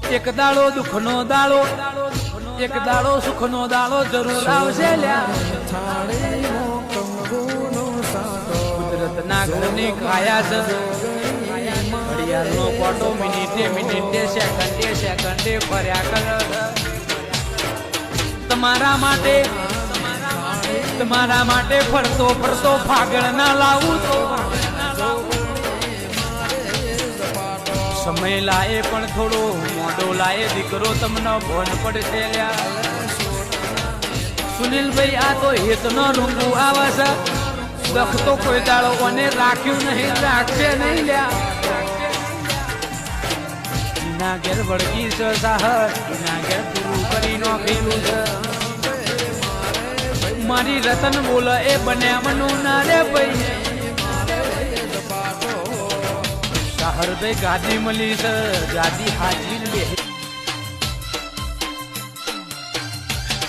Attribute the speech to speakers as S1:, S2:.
S1: એક દાડો દુઃખનો દાડો એક દાડો સુખનો દાડો જરૂર આવશે કુદરત ના ગુની ખાયા છે ઘડિયાળનો કોટો મિનિટે સેકન્ડે ફર્યા કરે તમારા માટે ફરતો ફાગણ ના લાવું તો સમય લાયે પણ થોડો મોડો લાયે દીકરો તમને ભોન પડશે સુનિલભાઈ આ તો હેતનો રૂંગું આવે છે દખ તો કોઈ દાડો કોને રાખ્યું નહીં રાખશે નહીં લ્યા એના ઘેર વળગી છે સાહર એના ઘેર પૂરું કરી નોખેલું છે મારી રતન બોલ એ બન્યામનું ના રે ભાઈ સાહરભાઈ ગાદી મળી છે ગાદી હાજી